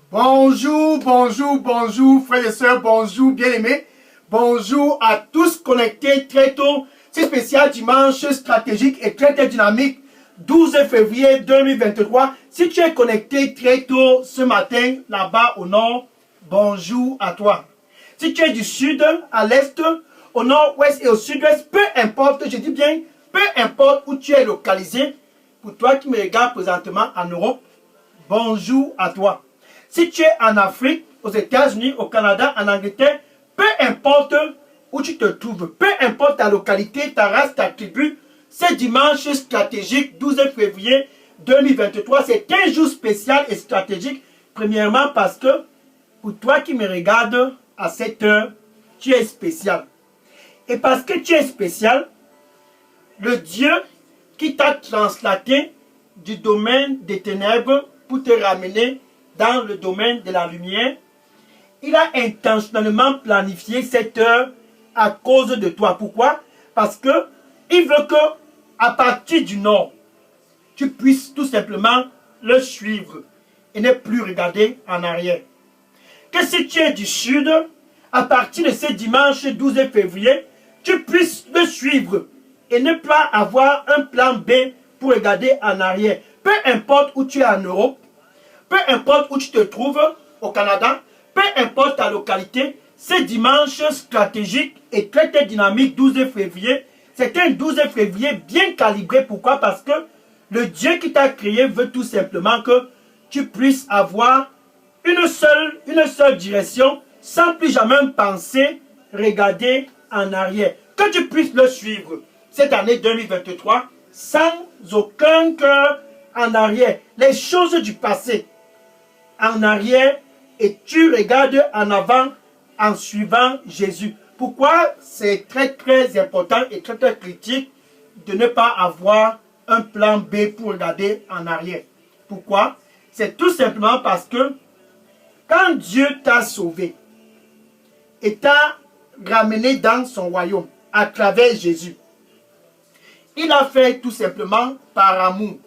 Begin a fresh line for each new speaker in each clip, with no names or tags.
Bonjour, bonjour, bonjour, frères et sœurs, bonjour, bien-aimés. Bonjour à tous connectés très tôt. C'est spécial dimanche stratégique et très dynamique, 12 février 2023. Si tu es connecté très tôt ce matin, là-bas au nord, bonjour à toi. Si tu es du sud, à l'est, au nord-ouest et au sud-ouest, peu importe, je dis bien, peu importe où tu es localisé, pour toi qui me regardes présentement en Europe, bonjour à toi. Si tu es en Afrique, aux États-Unis, au Canada, en Angleterre, peu importe où tu te trouves, peu importe ta localité, ta race, ta tribu, ce dimanche stratégique 12 février 2023, c'est un jour spécial et stratégique. Premièrement parce que pour toi qui me regardes à cette heure, tu es spécial. Et parce que tu es spécial, le Dieu qui t'a translaté du domaine des ténèbres pour te ramener dans le domaine de la lumière, il a intentionnellement planifié cette heure à cause de toi. Pourquoi? Parce que il veut que, à partir du nord, tu puisses tout simplement le suivre et ne plus regarder en arrière. Que si tu es du sud, à partir de ce dimanche 12 février, tu puisses le suivre et ne pas avoir un plan B pour regarder en arrière. Peu importe où tu es en Europe, peu importe où tu te trouves au Canada, peu importe ta localité, ce dimanche stratégique et très dynamique 12 février, c'est un 12 février bien calibré. Pourquoi? Parce que le Dieu qui t'a créé veut tout simplement que tu puisses avoir une seule direction sans plus jamais penser, regarder en arrière. Que tu puisses le suivre cette année 2023 sans aucun cœur en arrière. Les choses du passé en arrière et tu regardes en avant en suivant Jésus. Pourquoi c'est très important et très critique de ne pas avoir un plan B pour regarder en arrière? Pourquoi? C'est tout simplement parce que quand Dieu t'a sauvé et t'a ramené dans son royaume à travers Jésus, il a fait tout simplement par amour.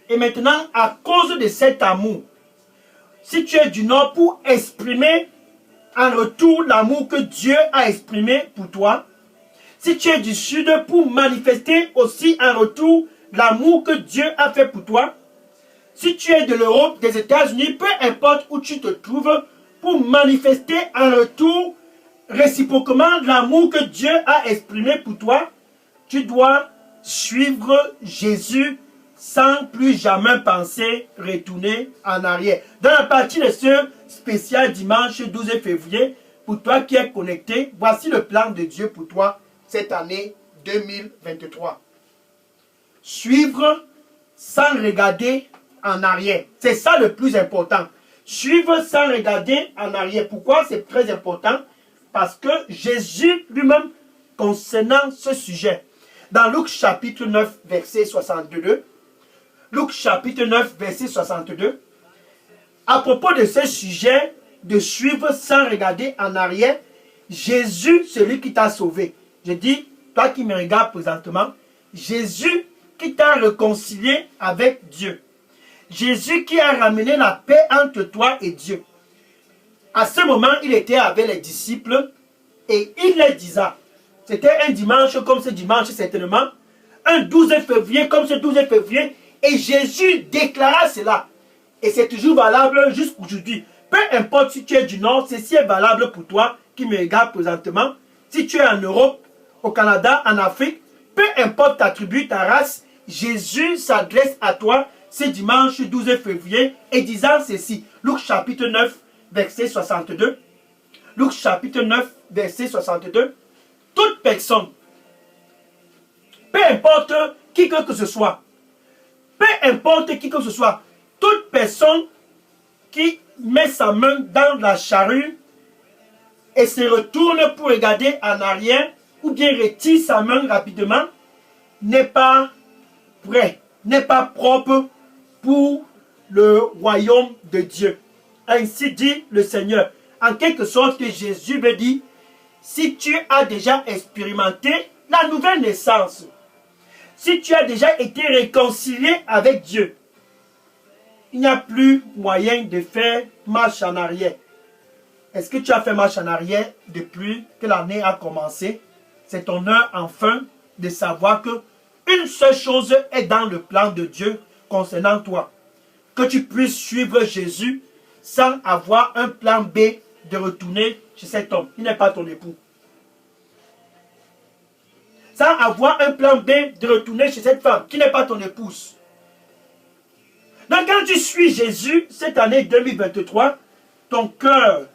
Et maintenant, à cause de cet amour, si tu es du Nord, pour exprimer en retour l'amour que Dieu a exprimé pour toi, si tu es du Sud, pour manifester aussi en retour l'amour que Dieu a fait pour toi, si tu es de l'Europe, des États-Unis, peu importe où tu te trouves, pour manifester en retour réciproquement l'amour que Dieu a exprimé pour toi, tu dois suivre Jésus sans plus jamais penser retourner en arrière. Dans la partie de ce spécial dimanche 12 février, pour toi qui es connecté, voici le plan de Dieu pour toi cette année 2023. Suivre sans regarder en arrière. C'est ça le plus important. Suivre sans regarder en arrière. Pourquoi c'est très important? Parce que Jésus lui-même, concernant ce sujet, dans Luc chapitre 9, verset 62, Luc chapitre 9, verset 62, à propos de ce sujet de suivre sans regarder en arrière, Jésus, celui qui t'a sauvé. Je dis, toi qui me regardes présentement, Jésus qui t'a réconcilié avec Dieu. Jésus qui a ramené la paix entre toi et Dieu. À ce moment, il était avec les disciples et il leur disait, c'était un dimanche comme ce dimanche certainement, un 12 février comme ce 12 février, et Jésus déclara cela. Et c'est toujours valable jusqu'aujourd'hui. Peu importe si tu es du Nord, ceci est valable pour toi qui me regarde présentement. Si tu es en Europe, au Canada, en Afrique, peu importe ta tribu, ta race, Jésus s'adresse à toi ce dimanche 12 février et disant ceci. Luc chapitre 9, verset 62. Luc chapitre 9, verset 62. Toute personne, peu importe qui que ce soit, peu importe qui que ce soit, toute personne qui met sa main dans la charrue et se retourne pour regarder en arrière ou bien retire sa main rapidement, n'est pas prêt, n'est pas propre pour le royaume de Dieu. Ainsi dit le Seigneur. En quelque sorte, Jésus veut dire, si tu as déjà expérimenté la nouvelle naissance, si tu as déjà été réconcilié avec Dieu, il n'y a plus moyen de faire marche en arrière. Est-ce que tu as fait marche en arrière depuis que l'année a commencé? C'est ton heure enfin de savoir que une seule chose est dans le plan de Dieu concernant toi. Que tu puisses suivre Jésus sans avoir un plan B de retourner chez cet homme. Il n'est pas ton époux. Sans avoir un plan B de retourner chez cette femme qui n'est pas ton épouse. Donc quand tu suis Jésus cette année 2023, ton cœur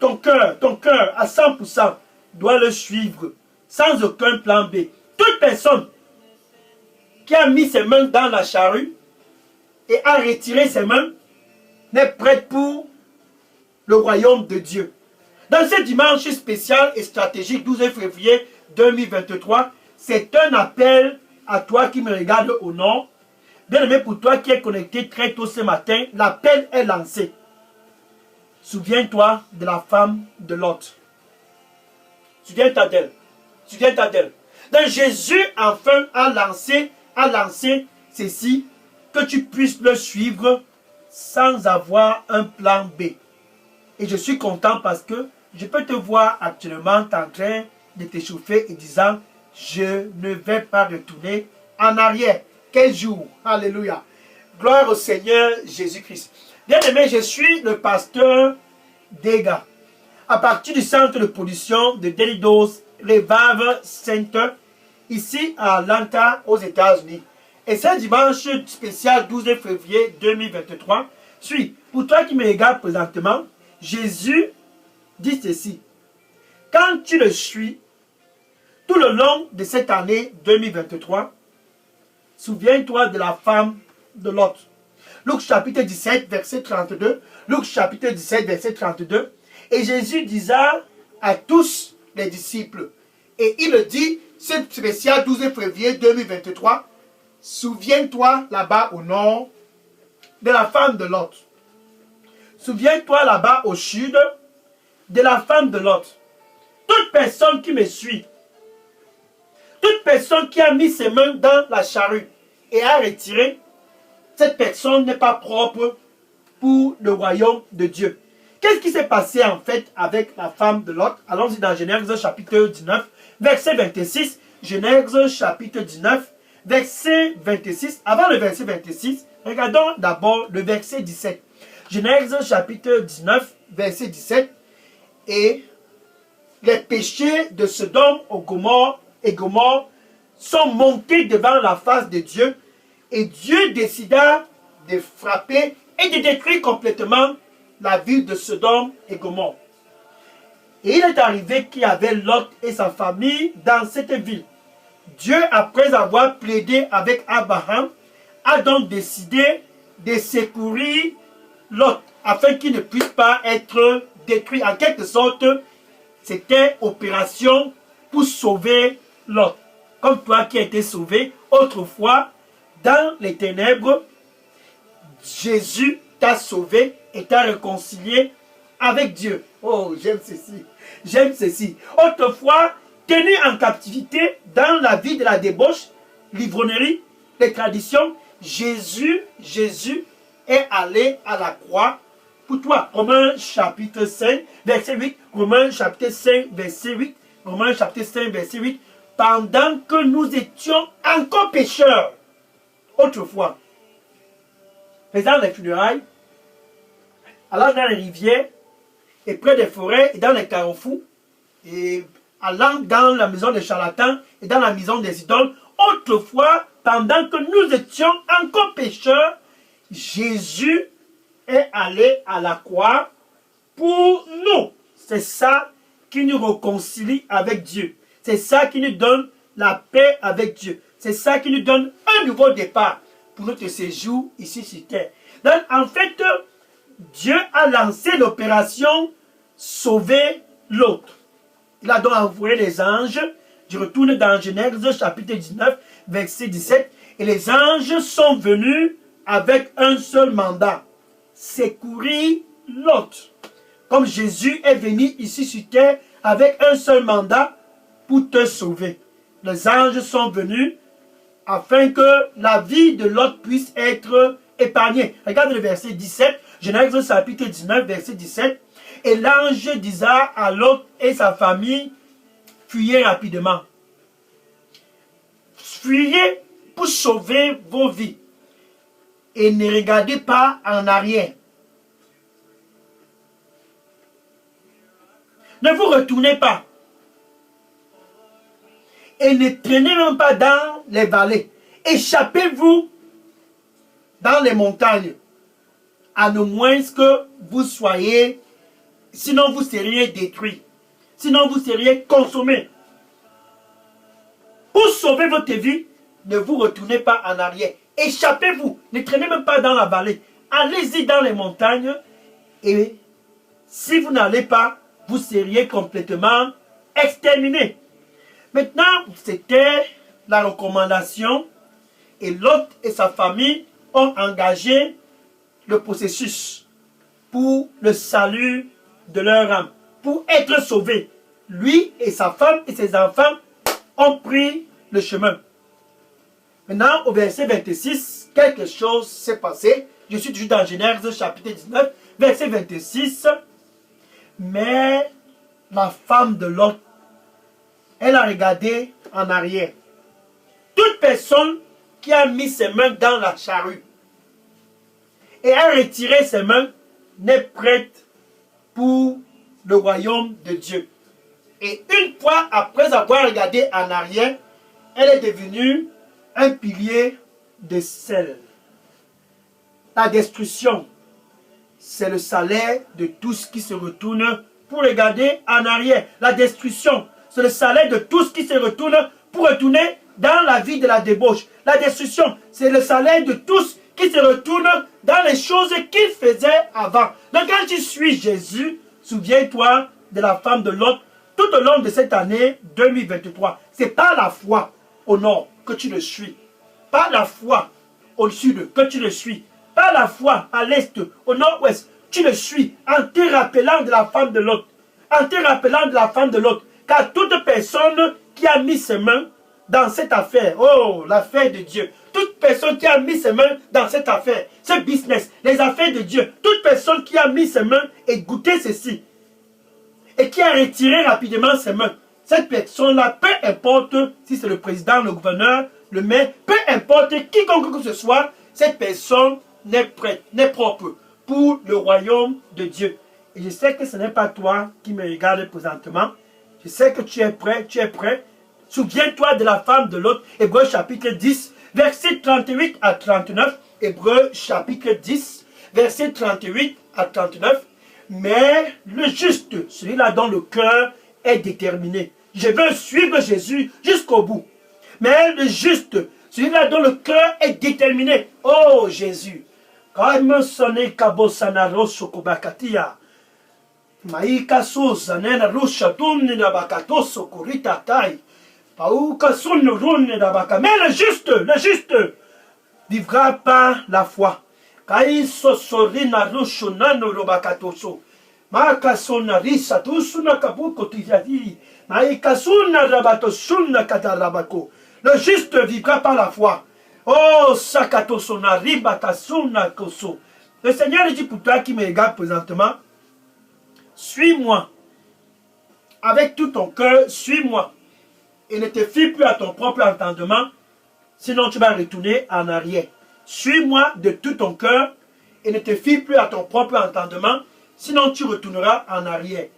à 100% doit le suivre sans aucun plan B. Toute personne qui a mis ses mains dans la charrue et a retiré ses mains n'est prête pour le royaume de Dieu. Dans ce dimanche spécial et stratégique 12 février 2023, c'est un appel à toi qui me regarde au nord. Bien aimé, pour toi qui es connecté très tôt ce matin, l'appel est lancé. Souviens-toi de la femme de Lot. Souviens-toi d'elle. Souviens-toi d'elle. Donc Jésus enfin a lancé ceci, que tu puisses le suivre sans avoir un plan B. Et je suis content parce que je peux te voir actuellement en train de t'échauffer et disant, je ne vais pas retourner en arrière. Quel jour! Alléluia! Gloire au Seigneur Jésus-Christ. Bien aimé, je suis le pasteur Dega. À partir du centre de pollution de Delidos Revival Center, ici à Atlanta, aux États-Unis. Et c'est un dimanche spécial 12 février 2023. Pour toi qui me regardes présentement, Jésus dit ceci. Quand tu le suis, tout le long de cette année 2023, souviens-toi de la femme de Lot. Luc chapitre 17, verset 32. Luc chapitre 17, verset 32. Et Jésus disait à tous les disciples, et il le dit, c'est spécial 12 février 2023, souviens-toi là-bas au nord de la femme de Lot. Souviens-toi là-bas au sud de la femme de Lot. Toute personne qui me suit, toute personne qui a mis ses mains dans la charrue et a retiré, cette personne n'est pas propre pour le royaume de Dieu. Qu'est-ce qui s'est passé en fait avec la femme de Lot? Allons-y dans Genèse chapitre 19, verset 26. Genèse chapitre 19, verset 26. Avant le verset 26, regardons d'abord le verset 17. Genèse chapitre 19, verset 17. Et les péchés de Sodome et Gomorrhe sont montés devant la face de Dieu. Et Dieu décida de frapper et de détruire complètement la ville de Sodome et Gomorrhe. Et il est arrivé qu'il y avait Lot et sa famille dans cette ville. Dieu, après avoir plaidé avec Abraham, a donc décidé de secourir Lot afin qu'il ne puisse pas être détruit. En quelque sorte, c'était opération pour sauver Lot. Comme toi qui as été sauvé autrefois dans les ténèbres, Jésus t'a sauvé et t'a réconcilié avec Dieu. Oh, j'aime ceci. J'aime ceci. Autrefois, tenu en captivité dans la vie de la débauche, l'ivrognerie, les traditions, Jésus est allé à la croix pour toi. Romains chapitre 5, verset 8. Romains chapitre 5, verset 8. Romains chapitre 5, verset 8. Pendant que nous étions encore pécheurs, autrefois, faisant les funérailles, allant dans les rivières, et près des forêts, et dans les carrefours, et allant dans la maison des charlatans, et dans la maison des idoles, autrefois, pendant que nous étions encore pécheurs, Jésus est allé à la croix pour nous. C'est ça qui nous réconcilie avec Dieu. C'est ça qui nous donne la paix avec Dieu. C'est ça qui nous donne un nouveau départ pour notre séjour ici sur terre. Donc, en fait, Dieu a lancé l'opération sauver l'autre. Il a donc envoyé les anges. Je retourne dans Genèse chapitre 19, verset 17. Et les anges sont venus avec un seul mandat. Secourir l'autre. Comme Jésus est venu ici sur terre avec un seul mandat pour te sauver. Les anges sont venus afin que la vie de l'autre puisse être épargnés. Regarde le verset 17, Genèse chapitre 19, verset 17. Et l'ange disa à Lot et sa famille, fuyez rapidement. Fuyez pour sauver vos vies. Et ne regardez pas en arrière. Ne vous retournez pas. Et ne traînez même pas dans les vallées. Échappez-vous dans les montagnes. À ne moins que vous soyez, sinon vous seriez détruits. Sinon vous seriez consommés. Pour sauver votre vie, ne vous retournez pas en arrière. Échappez-vous. Ne traînez même pas dans la vallée. Allez-y dans les montagnes. Et si vous n'allez pas, vous seriez complètement exterminés. Maintenant, c'était la recommandation. Et Lot et sa famille ont engagé le processus pour le salut de leur âme. Pour être sauvés. Lui et sa femme et ses enfants ont pris le chemin. Maintenant, au verset 26, quelque chose s'est passé. Je suis toujours dans Genèse chapitre 19, verset 26. Mais la femme de Lot, elle a regardé en arrière. Toute personne qui a mis ses mains dans la charrue et a retiré ses mains n'est prête pour le royaume de Dieu. Et une fois après avoir regardé en arrière, elle est devenue un pilier de sel. La destruction, c'est le salaire de tout ce qui se retourne pour regarder en arrière. La destruction, c'est le salaire de tout ce qui se retourne pour retourner dans la vie de la débauche. La destruction, c'est le salaire de tous qui se retournent dans les choses qu'ils faisaient avant. Donc quand tu suis Jésus, souviens-toi de la femme de Lot tout au long de cette année 2023. C'est pas la foi au nord que tu le suis. Pas la foi au sud que tu le suis. Pas la foi à l'est, au nord-ouest. Tu le suis en te rappelant de la femme de Lot. En te rappelant de la femme de Lot. Car toute personne qui a mis ses mains dans cette affaire, oh, l'affaire de Dieu. Toute personne qui a mis ses mains dans cette affaire, ce business, les affaires de Dieu. Toute personne qui a mis ses mains et goûté ceci. Et qui a retiré rapidement ses mains. Cette personne-là, peu importe si c'est le président, le gouverneur, le maire, peu importe quiconque que ce soit, cette personne n'est prête, n'est propre pour le royaume de Dieu. Et je sais que ce n'est pas toi qui me regardes présentement. Je sais que tu es prêt, tu es prêt. Souviens-toi de la femme de Lot, Hébreux chapitre 10, versets 38 à 39. Hébreux chapitre 10, versets 38 à 39. Mais le juste, celui-là dont le cœur est déterminé. Je veux suivre Jésus jusqu'au bout. Mais le juste, celui-là dont le cœur est déterminé. Oh Jésus. Comme sonné kabosana rosokobakatia. Maïka sosanena rusha tunni na bakatoso kurita tai. Pauka sunno runne na baka. Mais le juste vivra par la foi. Kaiso sorina rusho nano robakatoso. Maka sona risa tusuna kabuko tijadi. Maïka sunna rabato sunna katarabako. Le juste vivra par la foi. Oh, sakatosona ribatasuna koso. Le Seigneur dit pour toi qui me regarde présentement, suis-moi. Avec tout ton cœur, suis-moi. Et ne te fie plus à ton propre entendement, sinon tu vas retourner en arrière. Suis-moi de tout ton cœur et ne te fie plus à ton propre entendement, sinon tu retourneras en arrière.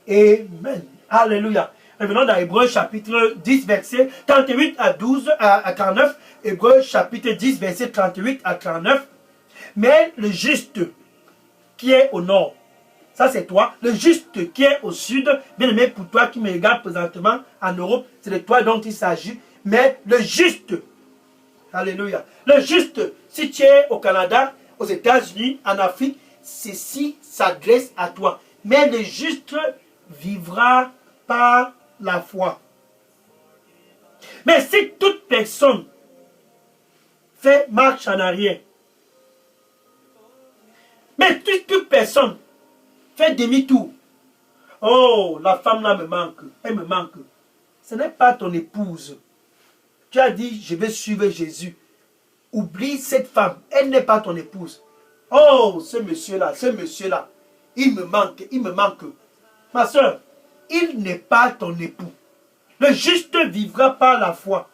Amen. Alléluia. Revenons dans Hébreux chapitre 10, verset 38 à 12 à 39. Hébreux chapitre 10, verset 38 à 39. Mais le juste qui est au nord, ça c'est toi. Le juste qui est au sud, bien aimé pour toi qui me regarde présentement en Europe, c'est de toi dont il s'agit. Mais le juste, alléluia. Le juste, si tu es au Canada, aux États-Unis, en Afrique, ceci s'adresse à toi. Mais le juste vivra par la foi. Mais si toute personne fait marche en arrière, mais toute personne fait demi-tour, oh, la femme là me manque, elle me manque. Ce n'est pas ton épouse. Tu as dit, je vais suivre Jésus. oublie cette femme. Elle n'est pas ton épouse. Oh, ce monsieur-là, il me manque. Ma soeur, il n'est pas ton époux. Le juste vivra par la foi.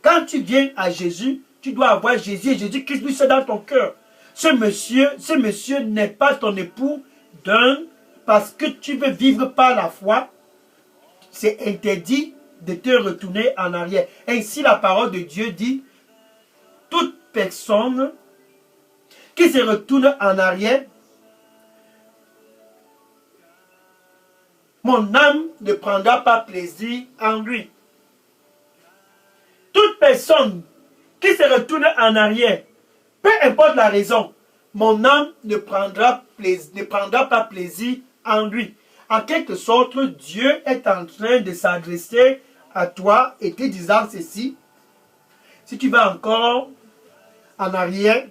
Quand tu viens à Jésus, tu dois avoir Jésus et Jésus-Christ, lui, c'est dans ton cœur. Ce monsieur n'est pas ton époux parce que tu veux vivre par la foi. C'est interdit de te retourner en arrière. Ainsi, la parole de Dieu dit, toute personne qui se retourne en arrière, mon âme ne prendra pas plaisir en lui. Toute personne qui se retourne en arrière, peu importe la raison, mon âme ne prendra pas plaisir en lui. En quelque sorte, Dieu est en train de s'adresser à toi et te disant ceci. Si tu vas encore en arrière,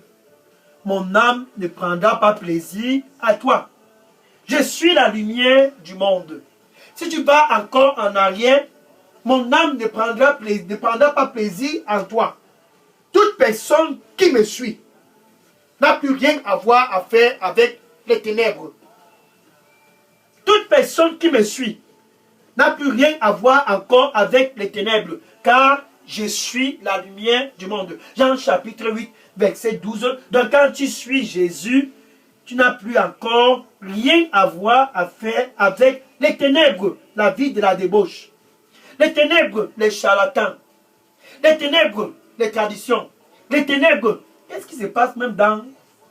mon âme ne prendra pas plaisir à toi. Je suis la lumière du monde. Si tu vas encore en arrière, mon âme ne prendra pas plaisir en toi. Toute personne qui me suit n'a plus rien à voir à faire avec les ténèbres. Toute personne qui me suit n'a plus rien à voir encore avec les ténèbres, car je suis la lumière du monde. Jean chapitre 8, verset 12. Donc quand tu suis Jésus, tu n'as plus encore rien à voir à faire avec les ténèbres, la vie de la débauche. Les ténèbres, les charlatans. Les ténèbres, les traditions. Les ténèbres, qu'est-ce qui se passe même dans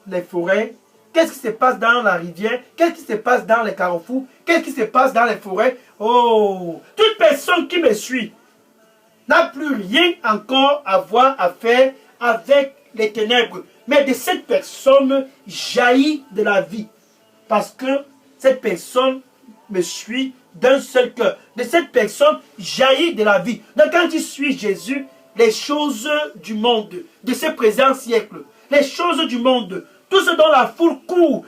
les forêts? Qu'est-ce qui se passe dans la rivière? Qu'est-ce qui se passe dans les carrefours? Qu'est-ce qui se passe dans les forêts? Oh, toute personne qui me suit n'a plus rien encore à voir à faire avec les ténèbres. Mais de cette personne jaillit de la vie. Parce que cette personne me suit d'un seul cœur. De cette personne jaillit de la vie. Donc quand tu suis Jésus, les choses du monde, de ce présent siècle, les choses du monde, tout ce dont la foule court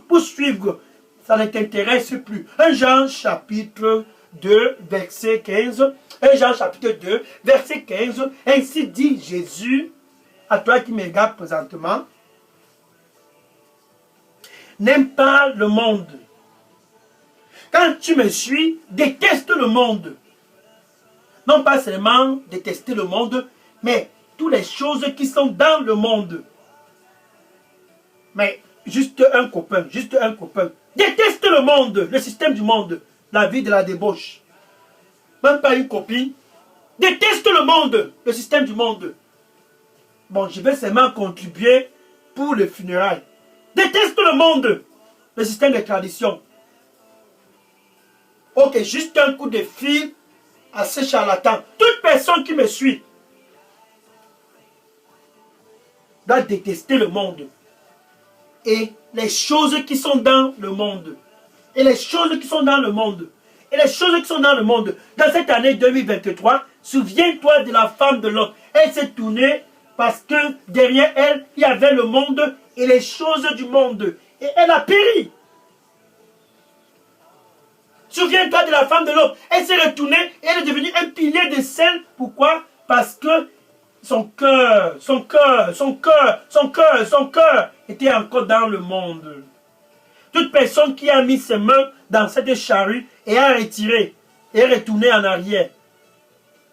pour suivre, ça ne t'intéresse plus. 1 Jean chapitre 2, verset 15. 1 Jean chapitre 2, verset 15. Ainsi dit Jésus, à toi qui me regardes présentement, n'aime pas le monde. Quand tu me suis, déteste le monde. Non pas seulement détester le monde, mais toutes les choses qui sont dans le monde. Mais juste un copain. Déteste le monde, le système du monde, la vie de la débauche. Même pas une copine. Déteste le monde, le système du monde. Bon, je vais seulement contribuer pour le funérail. Déteste le monde, le système de tradition. Ok, juste un coup de fil à ce charlatan. Toute personne qui me suit doit détester le monde. Et les choses qui sont dans le monde. Et les choses qui sont dans le monde. Et les choses qui sont dans le monde. Dans cette année 2023, souviens-toi de la femme de Lot. Elle s'est tournée parce que derrière elle, il y avait le monde et les choses du monde. Et elle a péri. Souviens-toi de la femme de Lot. Elle s'est retournée et elle est devenue un pilier de sel. Pourquoi? Parce que son cœur était encore dans le monde. Toute personne qui a mis ses mains dans cette charrue et a retiré et est retournée en arrière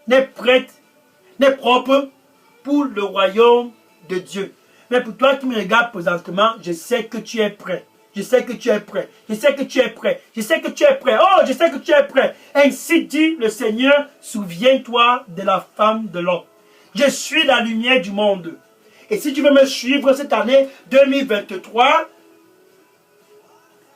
n'est prête, n'est propre pour le royaume de Dieu. Mais pour toi qui me regardes présentement, je sais que tu es prêt. Je sais que tu es prêt. Je sais que tu es prêt. Je sais que tu es prêt. Oh, je sais que tu es prêt. Ainsi dit le Seigneur, souviens-toi de la femme de Lot. Je suis la lumière du monde. Et si tu veux me suivre cette année 2023,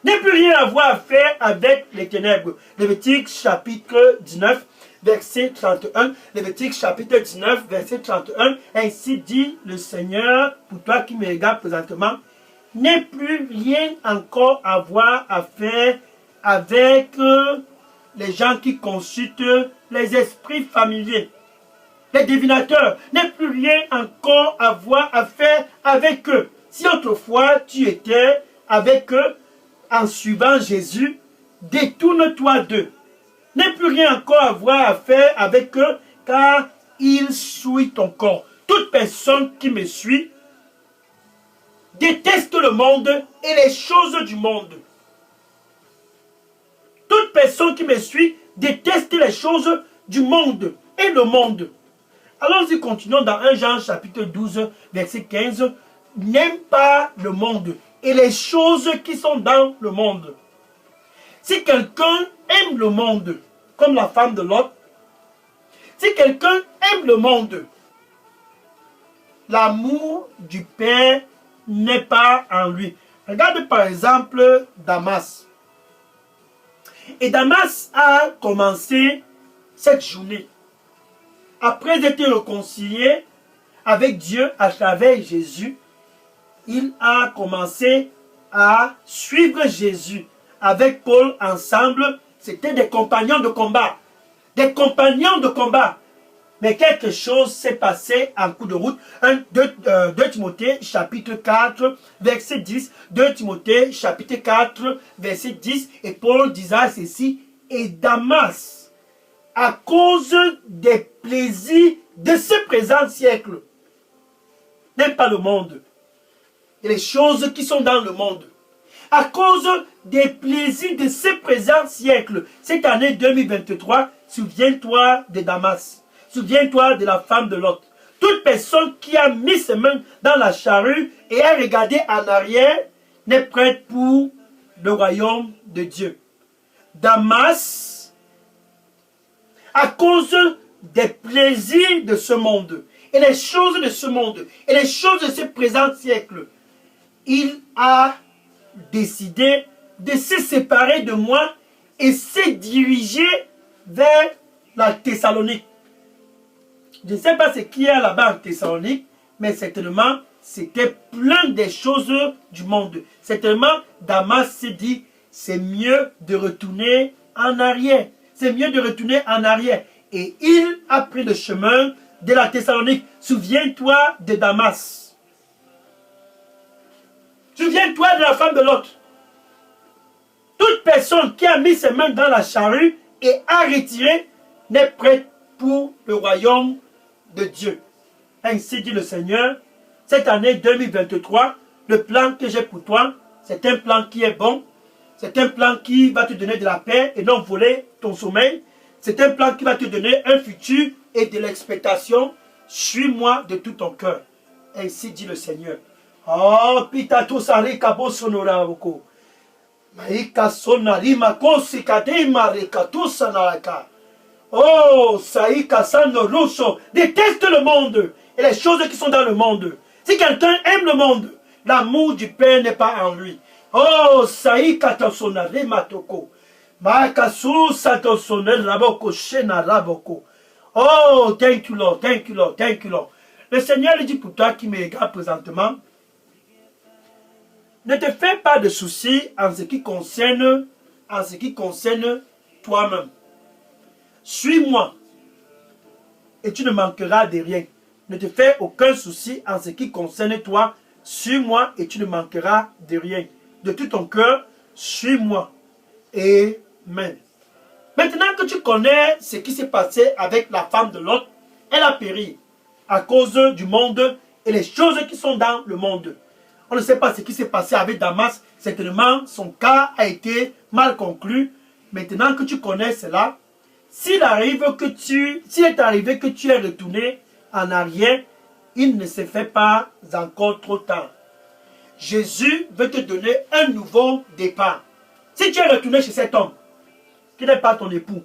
n'a plus rien à voir à faire avec les ténèbres. Lévitique chapitre 19, verset 31. Lévitique chapitre 19, verset 31. Ainsi dit le Seigneur, pour toi qui me regardes présentement, n'a plus rien encore à voir à faire avec les gens qui consultent les esprits familiers. Les divinateurs, n'a plus rien encore à voir à faire avec eux. Si autrefois tu étais avec eux en suivant Jésus, détourne-toi d'eux. N'a plus rien encore à voir à faire avec eux, car il souille ton corps. Toute personne qui me suit déteste le monde et les choses du monde. Toute personne qui me suit déteste les choses du monde et le monde. Allons-y, continuons dans 1 Jean chapitre 12, verset 15. N'aime pas le monde et les choses qui sont dans le monde. Si quelqu'un aime le monde, comme la femme de Lot, si quelqu'un aime le monde, l'amour du Père n'est pas en lui. Regarde par exemple Damas. Et Damas a commencé cette journée, après être réconcilié avec Dieu à travers Jésus, il a commencé à suivre Jésus avec Paul ensemble. C'était des compagnons de combat. Des compagnons de combat. Mais quelque chose s'est passé en cours de route. 2 Timothée chapitre 4 verset 10. 2 Timothée chapitre 4 verset 10. Et Paul disait ceci. Et Damas, à cause des plaisirs de ce présent siècle, n'aime pas le monde et les choses qui sont dans le monde. À cause des plaisirs de ce présent siècle, cette année 2023, souviens-toi de Damas. Souviens-toi de la femme de Lot. Toute personne qui a mis ses mains dans la charrue et a regardé en arrière n'est prête pour le royaume de Dieu. Damas, à cause des plaisirs de ce monde et les choses de ce monde et les choses de ce présent siècle, il a décidé de se séparer de moi et se diriger vers la Thessalonique. Je ne sais pas ce qu'il y a là-bas en Thessalonique, mais certainement, c'était plein des choses du monde. Certainement, Damas s'est dit, c'est mieux de retourner en arrière. C'est mieux de retourner en arrière. Et il a pris le chemin de la Thessalonique. Souviens-toi de Damas. Souviens-toi de la femme de l'autre. Toute personne qui a mis ses mains dans la charrue et a retiré n'est prête pour le royaume de Dieu. Ainsi dit le Seigneur, cette année 2023, le plan que j'ai pour toi, c'est un plan qui est bon. C'est un plan qui va te donner de la paix et non voler ton sommeil. C'est un plan qui va te donner un futur et de l'expectation. Suis-moi de tout ton cœur. Ainsi dit le Seigneur. Oh, pitato sari kabo sonora boko. Maika sonari makosi kadema rekato sanaraka. Oh, saika sano russo. Déteste le monde et les choses qui sont dans le monde. Si quelqu'un aime le monde, l'amour du Père n'est pas en lui. Oh, saika tasonare matoko. Makasu satosonel raboko shena raboko. Oh, thank you Lord, thank you Lord, thank you Lord. Le Seigneur lui dit pour toi qui me regarde présentement, ne te fais pas de soucis en ce qui concerne toi-même. Suis-moi et tu ne manqueras de rien. Ne te fais aucun souci en ce qui concerne toi. Suis-moi et tu ne manqueras de rien. De tout ton cœur, suis-moi. Amen. Maintenant que tu connais ce qui s'est passé avec la femme de Lot, elle a péri à cause du monde et les choses qui sont dans le monde. On ne sait pas ce qui s'est passé avec Damas. Certainement, son cas a été mal conclu. Maintenant que tu connais cela, s'il est arrivé que tu es retourné en arrière, il ne se fait pas encore trop tard. Jésus veut te donner un nouveau départ. Si tu es retourné chez cet homme, qui n'est pas ton époux,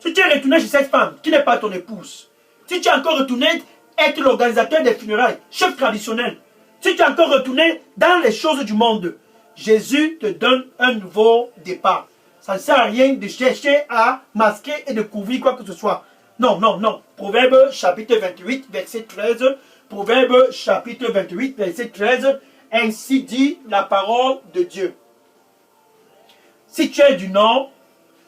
si tu es retourné chez cette femme, qui n'est pas ton épouse, si tu es encore retourné être l'organisateur des funérailles, chef traditionnel, si tu es encore retourné dans les choses du monde, Jésus te donne un nouveau départ. Ça ne sert à rien de chercher à masquer et de couvrir quoi que ce soit. Non, non, non. Proverbe chapitre 28, verset 13. Proverbe chapitre 28, verset 13. Ainsi dit la parole de Dieu. Si tu es du Nord,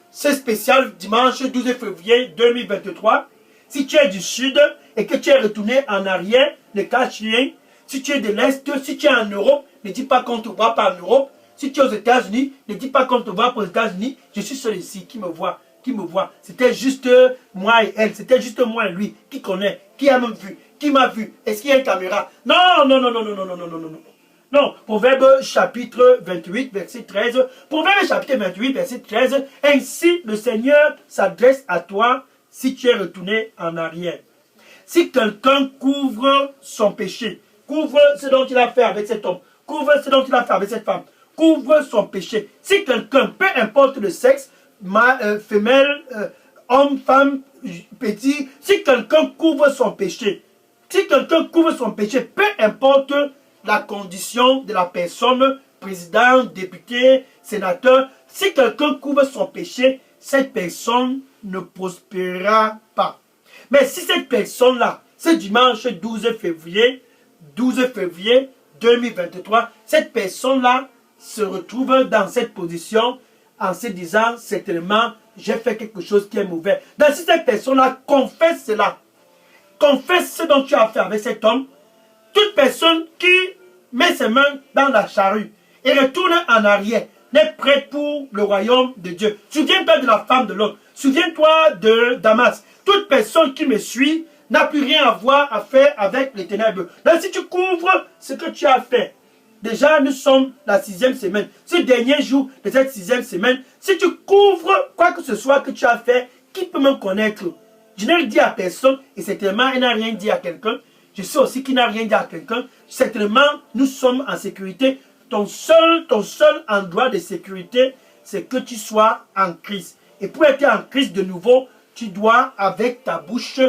c'est spécial dimanche 12 février 2023. Si tu es du Sud et que tu es retourné en arrière, ne cache rien. Si tu es de l'Est, si tu es en Europe, ne dis pas qu'on ne te voit pas en Europe. Si tu es aux États-Unis, ne dis pas qu'on ne te voit pas aux États-Unis. Je suis celui-ci qui me voit. qui me voit. C'était juste moi et elle. C'était juste moi et lui. Qui connaît? Qui a même vu? Qui m'a vu? Est-ce qu'il y a une caméra? Non, non, non, non, non, non, non, non, non, non, non. Non, Proverbe chapitre 28, verset 13. Proverbe chapitre 28, verset 13. Ainsi, le Seigneur s'adresse à toi si tu es retourné en arrière. Si quelqu'un couvre son péché, couvre ce dont il a fait avec cet homme, couvre ce dont il a fait avec cette femme, couvre son péché. Si quelqu'un, peu importe le sexe, femelle, homme, femme, petit, si quelqu'un couvre son péché, si quelqu'un couvre son péché, peu importe la condition de la personne, président, député, sénateur, si quelqu'un couvre son péché, cette personne ne prospérera pas. Mais si cette personne-là, ce dimanche 12 février 2023, cette personne-là se retrouve dans cette position en se disant certainement, j'ai fait quelque chose qui est mauvais. Donc si cette personne-là confesse cela, confesse ce dont tu as fait avec cet homme, toute personne qui met ses mains dans la charrue et retourne en arrière n'est prête pour le royaume de Dieu. Souviens-toi de la femme de l'autre. Souviens-toi de Damas. Toute personne qui me suit n'a plus rien à voir à faire avec les ténèbres. Donc si tu couvres ce que tu as fait, déjà nous sommes la 6e semaine. Ce dernier jour de cette 6e semaine, si tu couvres quoi que ce soit que tu as fait, qui peut me connaître? Je n'ai dit à personne, et certainement il n'a rien dit à quelqu'un. Je sais aussi qu'il n'a rien dit à quelqu'un. Certainement, nous sommes en sécurité. Ton seul endroit de sécurité, c'est que tu sois en Christ. Et pour être en Christ de nouveau, tu dois, avec ta bouche,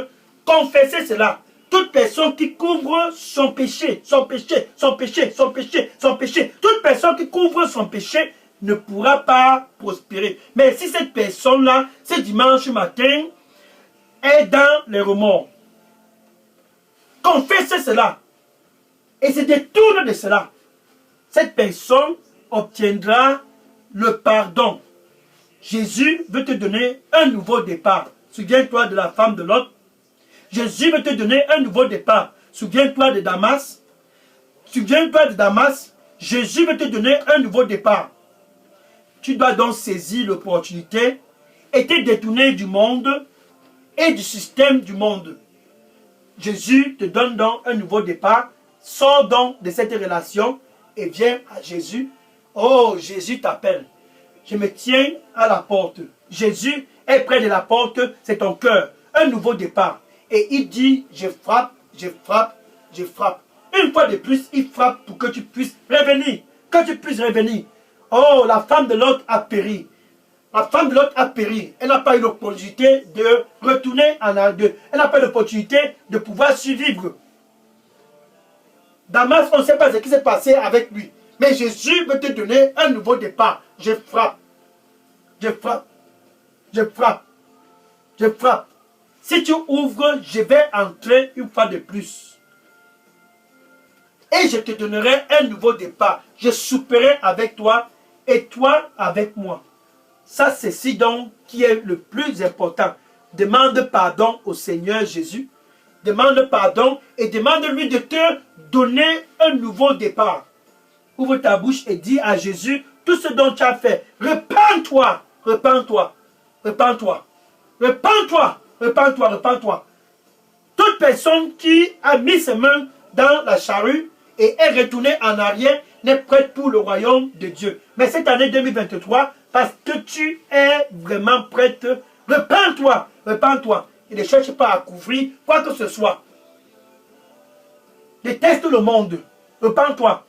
confesser cela. Toute personne qui couvre son péché, son péché, son péché, son péché, son péché, toute personne qui couvre son péché ne pourra pas prospérer. Mais si cette personne-là, ce dimanche matin, est dans les remords, confesse cela et se détourne de cela, cette personne obtiendra le pardon. Jésus veut te donner un nouveau départ. Souviens-toi de la femme de Lot. Jésus veut te donner un nouveau départ. Souviens-toi de Damas. Souviens-toi de Damas. Jésus veut te donner un nouveau départ. Tu dois donc saisir l'opportunité et te détourner du monde et du système du monde. Jésus te donne donc un nouveau départ. Sors donc de cette relation et viens à Jésus. Oh, Jésus t'appelle. Je me tiens à la porte. Jésus est près de la porte, c'est ton cœur. Un nouveau départ. Et il dit, je frappe, je frappe, je frappe. Une fois de plus, il frappe pour que tu puisses revenir. Que tu puisses revenir. Oh, la femme de l'autre a péri. La femme de l'autre a péri. Elle n'a pas eu l'opportunité de retourner en arrière. Elle n'a pas eu l'opportunité de pouvoir survivre. Damas, on ne sait pas ce qui s'est passé avec lui. Mais Jésus veut te donner un nouveau départ. Je frappe. Je frappe. Je frappe. Je frappe. Si tu ouvres, je vais entrer une fois de plus. Et je te donnerai un nouveau départ. Je souperai avec toi et toi avec moi. Ça, c'est ci donc qui est le plus important. Demande pardon au Seigneur Jésus. Demande pardon et demande-lui de te donner un nouveau départ. Ouvre ta bouche et dis à Jésus tout ce dont tu as fait. Repends-toi, repends-toi, repends-toi, repends-toi, repends-toi, repends-toi. Toute personne qui a mis ses mains dans la charrue et est retournée en arrière n'est prête pour le royaume de Dieu. Mais cette année 2023, parce que tu es vraiment prête, repends-toi, repends-toi. Et ne cherche pas à couvrir quoi que ce soit. Déteste le monde. Repends-toi.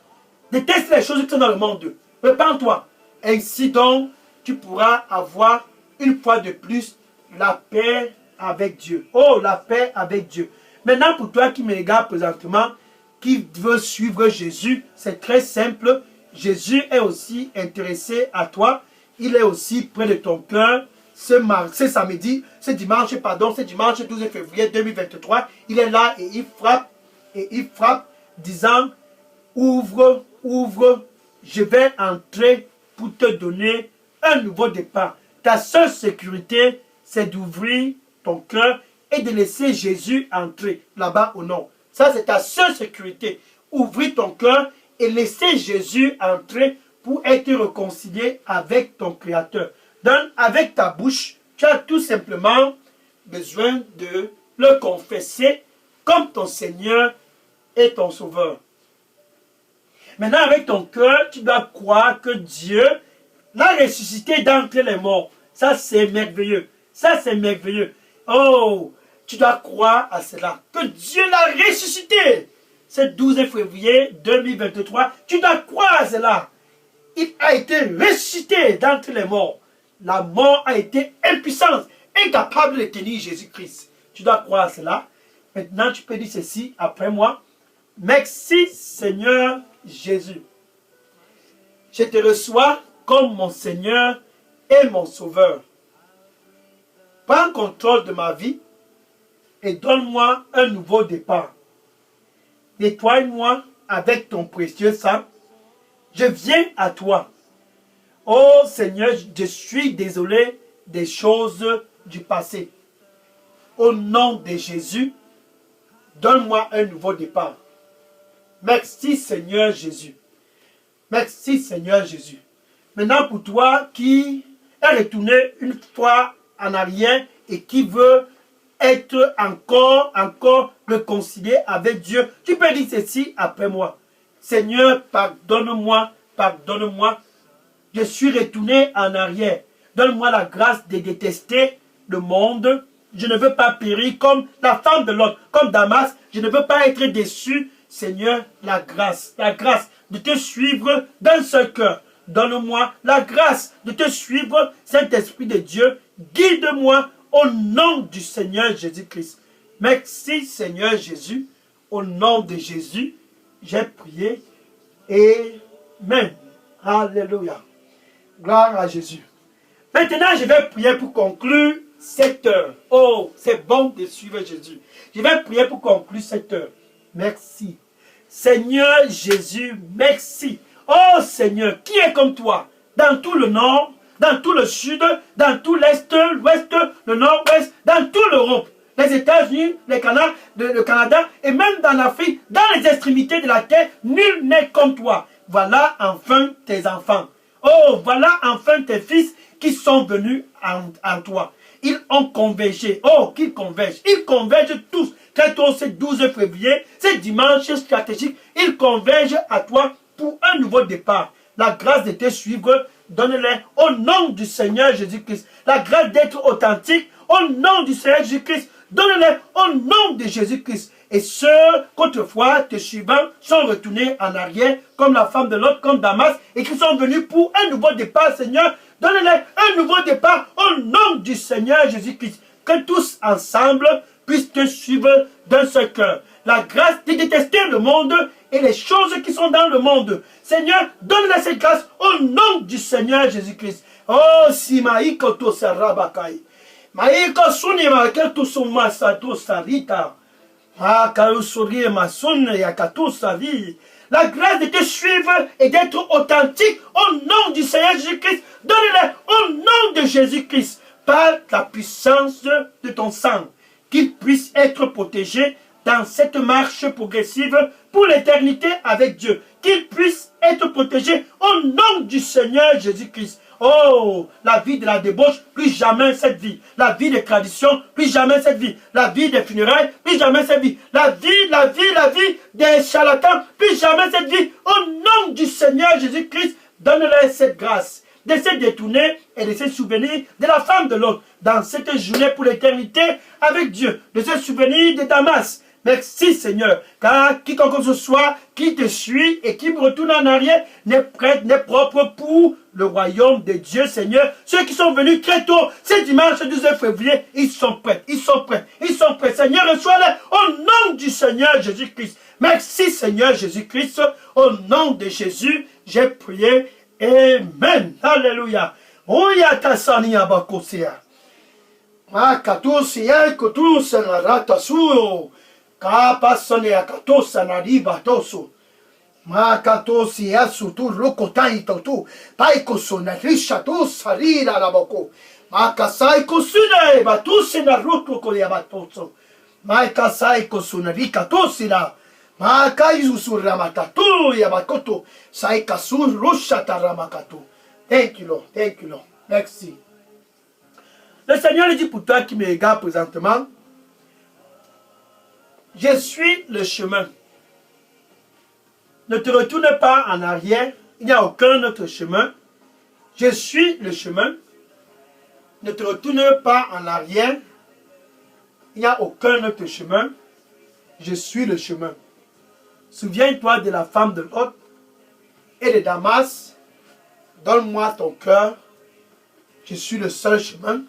Déteste les choses qui sont dans le monde. Repends-toi. Ainsi donc, tu pourras avoir une fois de plus la paix avec Dieu. Oh, la paix avec Dieu. Maintenant, pour toi qui me regarde présentement, qui veut suivre Jésus, c'est très simple. Jésus est aussi intéressé à toi. Il est aussi près de ton cœur. Ce dimanche 12 février 2023, il est là et il frappe, disant, ouvre, ouvre, je vais entrer pour te donner un nouveau départ. Ta seule sécurité, c'est d'ouvrir ton cœur et de laisser Jésus entrer là-bas au nord. Ça, c'est ta seule sécurité. Ouvrir ton cœur et laisser Jésus entrer pour être réconcilié avec ton Créateur. Donc, avec ta bouche, tu as tout simplement besoin de le confesser comme ton Seigneur et ton Sauveur. Maintenant, avec ton cœur, tu dois croire que Dieu l'a ressuscité d'entre les morts. Ça, c'est merveilleux. Ça, c'est merveilleux. Oh, tu dois croire à cela. Que Dieu l'a ressuscité. Ce 12 février 2023, tu dois croire à cela. Il a été ressuscité d'entre les morts. La mort a été impuissante, incapable de tenir Jésus-Christ. Tu dois croire à cela. Maintenant, tu peux dire ceci après moi. Merci Seigneur Jésus. Je te reçois comme mon Seigneur et mon Sauveur. Prends contrôle de ma vie et donne-moi un nouveau départ. Nettoie-moi avec ton précieux sang. Je viens à toi. Oh Seigneur, je suis désolé des choses du passé. Au nom de Jésus, donne-moi un nouveau départ. Merci Seigneur Jésus. Merci Seigneur Jésus. Maintenant pour toi qui est retourné une fois en arrière et qui veut être encore réconcilié avec Dieu, tu peux dire ceci après moi. Seigneur, pardonne-moi, pardonne-moi. Je suis retourné en arrière. Donne-moi la grâce de détester le monde. Je ne veux pas périr comme la femme de Lot, comme Damas. Je ne veux pas être déçu. Seigneur, la grâce de te suivre d'un seul cœur. Donne-moi la grâce de te suivre, Saint-Esprit de Dieu. Guide-moi au nom du Seigneur Jésus-Christ. Merci Seigneur Jésus. Au nom de Jésus, j'ai prié. Amen. Alléluia. Gloire à Jésus. Maintenant, je vais prier pour conclure cette heure. Oh, c'est bon de suivre Jésus. Je vais prier pour conclure cette heure. Merci. Seigneur Jésus, merci. Oh Seigneur, qui est comme toi dans tout le nord, dans tout le sud, dans tout l'est, l'ouest, le nord-ouest, dans toute l'Europe, les États-Unis, le Canada et même dans l'Afrique, dans les extrémités de la terre, nul n'est comme toi. Voilà enfin tes enfants. Oh, voilà enfin tes fils qui sont venus en toi. Ils ont convergé. Oh, qu'ils convergent. Ils convergent tous. Très tôt, ce 12 février, ce dimanche stratégique, ils convergent à toi pour un nouveau départ. La grâce de te suivre, donne-les au nom du Seigneur Jésus-Christ. La grâce d'être authentique, au nom du Seigneur Jésus-Christ, donne-les au nom de Jésus-Christ. Et ceux qu'autrefois, te suivants, sont retournés en arrière, comme la femme de l'autre, comme Damas, et qui sont venus pour un nouveau départ, Seigneur, donne-les un nouveau départ au nom du Seigneur Jésus-Christ. Que tous ensemble puissent te suivre d'un seul cœur. La grâce de détester le monde et les choses qui sont dans le monde. Seigneur, donne-les cette grâce au nom du Seigneur Jésus-Christ. Oh, si maïko to sarabakai. Maïko suni maketo suma sato sarita. La grâce de te suivre et d'être authentique au nom du Seigneur Jésus-Christ. Donne-les au nom de Jésus-Christ par la puissance de ton sang. Qu'ils puissent être protégés dans cette marche progressive pour l'éternité avec Dieu. Qu'ils puissent être protégés au nom du Seigneur Jésus-Christ. Oh, la vie de la débauche, plus jamais cette vie. La vie des traditions, plus jamais cette vie. La vie des funérailles, plus jamais cette vie. La vie des charlatans, plus jamais cette vie. Au nom du Seigneur Jésus-Christ, donne-leur cette grâce de se détourner et de se souvenir de la femme de l'autre dans cette journée pour l'éternité avec Dieu. De se souvenir de Damas. Merci Seigneur, car quiconque que ce soit qui te suit et qui me retourne en arrière n'est prêt, n'est propre pour le royaume de Dieu, Seigneur. Ceux qui sont venus très tôt, ce dimanche 12 février, ils sont prêts, ils sont prêts, ils sont prêts. Seigneur, reçois-les au nom du Seigneur Jésus-Christ. Merci Seigneur Jésus-Christ, au nom de Jésus, j'ai prié. Amen. Alléluia. Oya tasani abakosia. Ma katusia kutusa na ratasuo. Kapasone akatosa na riba toso. Ma katosi asu tu rokotai totu. Paiko sona risha tu sarira la boko. Ma kasai kusune batusi na ruto kolia batoso. Ma kasai kusuna rika tosira. Ma kaizu suramatatu ya bakoto. Sai kasun rusha taramakatu. Thank you Lord. Thank you Lord. Merci. Le Seigneur lui dit pour toi qui me regarde présentement, je suis le chemin. Ne te retourne pas en arrière, il n'y a aucun autre chemin. Je suis le chemin. Ne te retourne pas en arrière, il n'y a aucun autre chemin. Je suis le chemin. Souviens-toi de la femme de Lot et de Damas. Donne-moi ton cœur. Je suis le seul chemin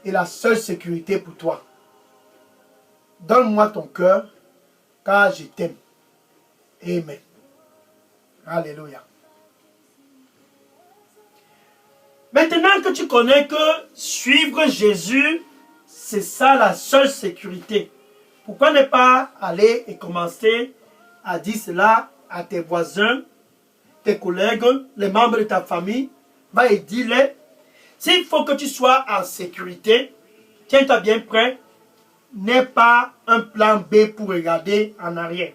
et la seule sécurité pour toi. Donne-moi ton cœur, car je t'aime. Amen. Alléluia. Maintenant que tu connais que suivre Jésus, c'est ça la seule sécurité. Pourquoi ne pas aller et commencer à dire cela à tes voisins, tes collègues, les membres de ta famille? Va et dis-les. S'il faut que tu sois en sécurité, tiens-toi bien prêt. N'aie pas un plan B pour regarder en arrière.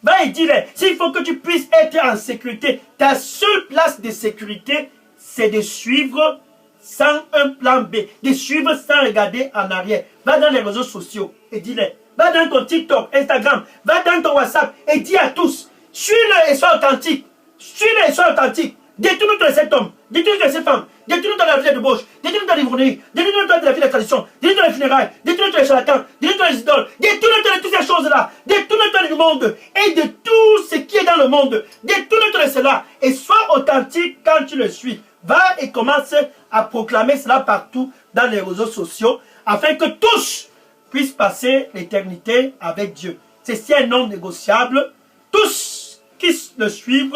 Va et dis-les. S'il faut que tu puisses être en sécurité, ta seule place de sécurité, c'est de suivre sans un plan B, de suivre sans regarder en arrière. Va dans les réseaux sociaux et dis-les. Va dans ton TikTok, Instagram, va dans ton WhatsApp et dis à tous, suis-le et sois authentique. Suis-le et sois authentique. Détourne-toi de cet homme, détourne-toi de cette femme, détourne-toi de la vie de bauche, détourne-toi de l'ivrognerie, détourne-toi de la vie de la tradition, détourne-toi des funérailles, détourne-toi des charlatans, détourne-toi des idoles, détourne-toi de toutes ces choses-là, détourne-toi du monde et de tout ce qui est dans le monde. Détourne-toi de cela et sois authentique quand tu le suis. Va et commence à proclamer cela partout dans les réseaux sociaux afin que tous puissent passer l'éternité avec Dieu. C'est un non négociable. Tous qui le suivent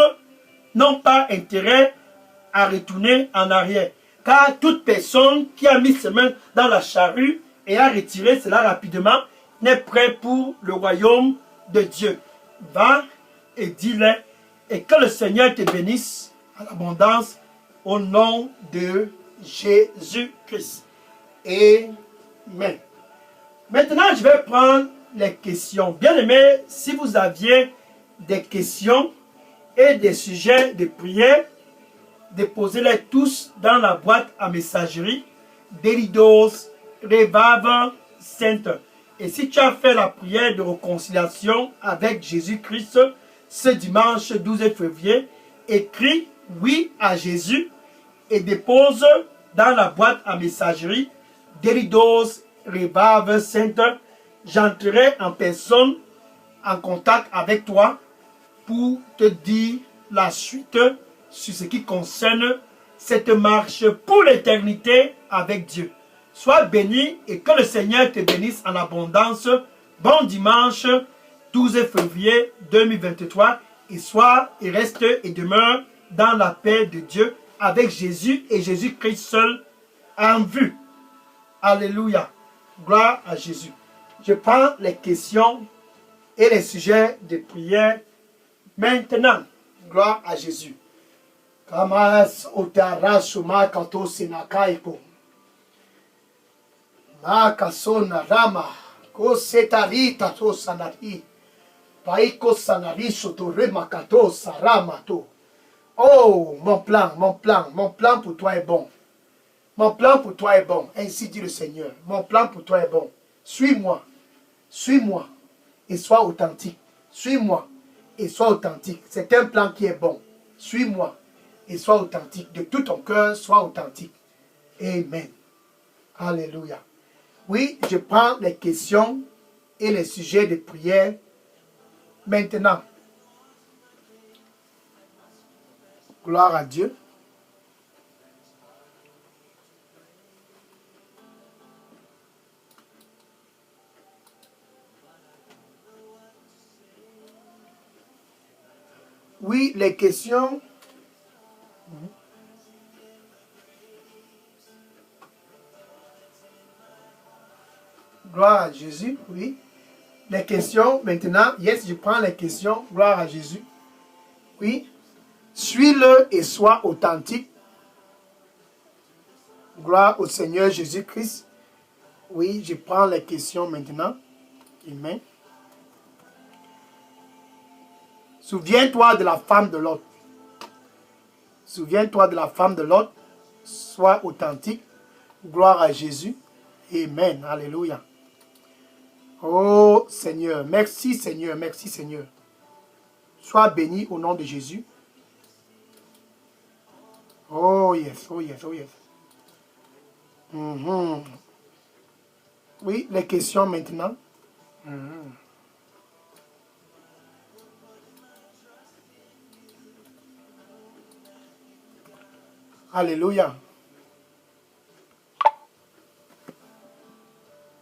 n'ont pas intérêt à retourner en arrière. Car toute personne qui a mis ses mains dans la charrue et a retiré cela rapidement n'est prêt pour le royaume de Dieu. Va et dis-le et que le Seigneur te bénisse à l'abondance au nom de Jésus-Christ. Amen. Maintenant, je vais prendre les questions. Bien aimés, si vous aviez des questions et des sujets de prière, déposez-les tous dans la boîte à messagerie d'Elidos Revival Center. Et si tu as fait la prière de réconciliation avec Jésus-Christ ce dimanche 12 février, écris oui à Jésus et dépose dans la boîte à messagerie d'Elidos Revival Center. J'entrerai en personne en contact avec toi pour te dire la suite sur ce qui concerne cette marche pour l'éternité avec Dieu. Sois béni et que le Seigneur te bénisse en abondance. Bon dimanche 12 février 2023 et sois et reste et demeure dans la paix de Dieu avec Jésus et Jésus-Christ seul en vue. Alléluia. Gloire à Jésus. Je prends les questions et les sujets de prière maintenant. Gloire à Jésus. Kamas otarasu makato sinakaiko. Makasona rama. Kosetarita to sanari. Paiko sanari sotore makato saramato. Oh, mon plan pour toi est bon. Mon plan pour toi est bon. Ainsi dit le Seigneur. Mon plan pour toi est bon. Suis-moi. Suis-moi. Et sois authentique. Suis-moi. Et sois authentique. C'est un plan qui est bon. Suis-moi. Et sois authentique. De tout ton cœur, sois authentique. Amen. Alléluia. Oui, je prends les questions et les sujets de prière maintenant. Gloire à Dieu. Oui, les questions. Gloire à Jésus, oui. Les questions, maintenant, yes, je prends les questions. Gloire à Jésus. Oui. Suis-le et sois authentique. Gloire au Seigneur Jésus-Christ. Oui, je prends les questions maintenant. Amen. Souviens-toi de la femme de Lot. Souviens-toi de la femme de Lot. Sois authentique. Gloire à Jésus. Amen. Alléluia. Oh Seigneur, merci Seigneur, merci Seigneur. Sois béni au nom de Jésus. Oh yes, oh yes, oh yes. Mhm. Oui, les questions maintenant. Mhm. Alléluia.